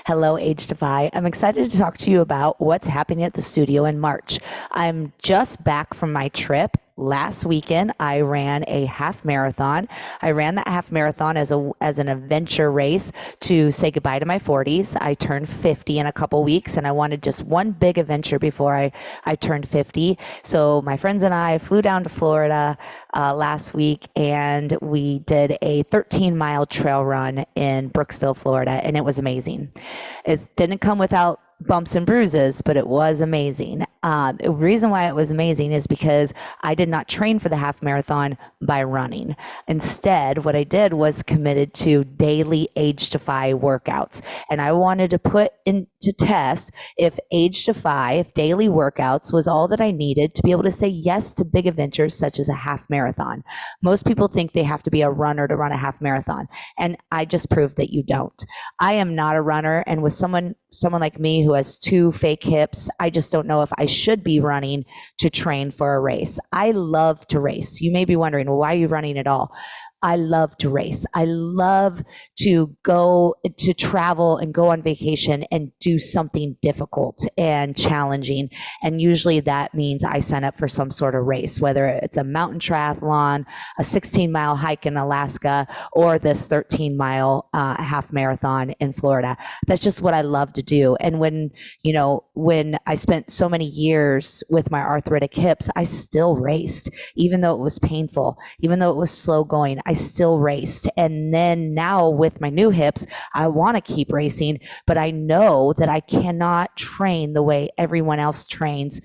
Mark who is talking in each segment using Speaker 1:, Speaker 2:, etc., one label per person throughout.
Speaker 1: Hello, AgeDEFY. I'm excited to talk to you about what's happening at the studio in March. I'm just back from my trip. Last weekend, I ran a half marathon. I ran that half marathon as an adventure race to say goodbye to my 40s. I turned 50 in a couple weeks, and I wanted just one big adventure before I turned 50. So my friends and I flew down to Florida last week, and we did a 13-mile trail run in Brooksville, Florida, and it was amazing. It didn't come without bumps and bruises, but it was amazing. The reason why it was amazing is because I did not train for the half marathon by running. Instead, what I did was committed to daily AgeDEFY workouts. And I wanted to put into test if AgeDEFY, if daily workouts was all that I needed to be able to say yes to big adventures such as a half marathon. Most people think they have to be a runner to run a half marathon. And I just proved that you don't. I am not a runner, and with someone like me who has two fake hips, I just don't know if I should be running to train for a race. I love to race. You may be wondering, well, why are you running at all? I love to race. I love to go to travel and go on vacation and do something difficult and challenging. And usually that means I sign up for some sort of race, whether it's a mountain triathlon, a 16-mile hike in Alaska, or this 13-mile half marathon in Florida. That's just what I love to do. And when I spent so many years with my arthritic hips, I still raced, even though it was painful, even though it was slow going. I still raced. And then now with my new hips, I want to keep racing, but I know that I cannot train the way everyone else trains,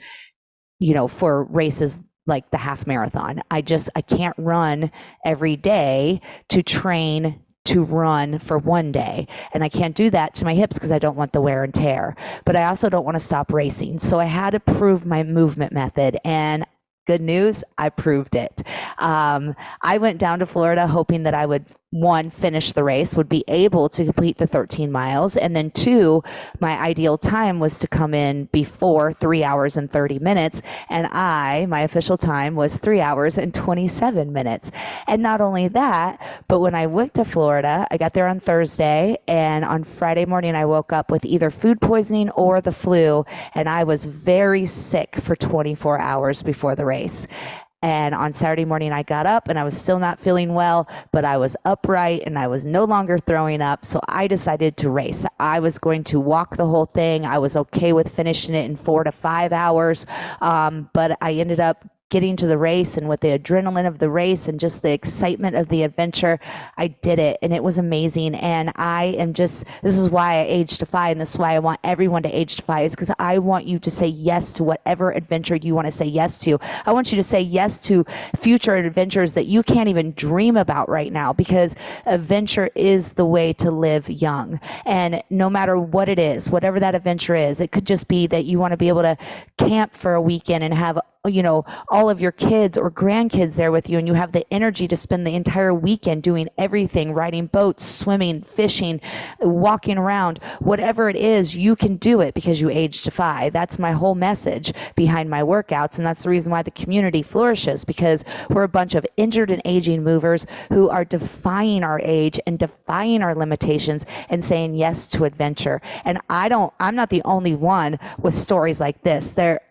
Speaker 1: for races like the half marathon. I can't run every day to train to run for one day. And I can't do that to my hips because I don't want the wear and tear. But I also don't want to stop racing. So I had to prove my movement method, and good news, I proved it. I went down to Florida hoping that I would, one, finish the race, would be able to complete the 13 miles, and then two, my ideal time was to come in before 3 hours and 30 minutes, and my official time was 3 hours and 27 minutes. And not only that, but when I went to Florida, I got there on Thursday, and on Friday morning I woke up with either food poisoning or the flu, and I was very sick for 24 hours before the race. And on Saturday morning, I got up and I was still not feeling well, but I was upright and I was no longer throwing up. So I decided to race. I was going to walk the whole thing. I was okay with finishing it in 4 to 5 hours. But I ended up getting to the race, and with the adrenaline of the race and just the excitement of the adventure, I did it, and it was amazing. And this is why I AgeDEFY, and this is why I want everyone to AgeDEFY, is because I want you to say yes to whatever adventure you want to say yes to. I want you to say yes to future adventures that you can't even dream about right now, because adventure is the way to live young. And no matter what it is, whatever that adventure is, it could just be that you want to be able to camp for a weekend and have all of your kids or grandkids there with you, and you have the energy to spend the entire weekend doing everything, riding boats, swimming, fishing, walking around. Whatever it is, you can do it because you AgeDEFY. That's my whole message behind my workouts, and that's the reason why the community flourishes, because we're a bunch of injured and aging movers who are defying our age and defying our limitations and saying yes to adventure. And I'm not the only one with stories like this. There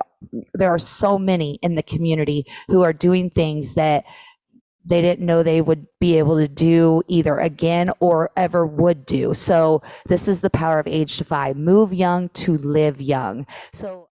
Speaker 1: are so many in the community who are doing things that they didn't know they would be able to do either again or ever would do. So this is the power of AgeDEFY. Move young to live young. So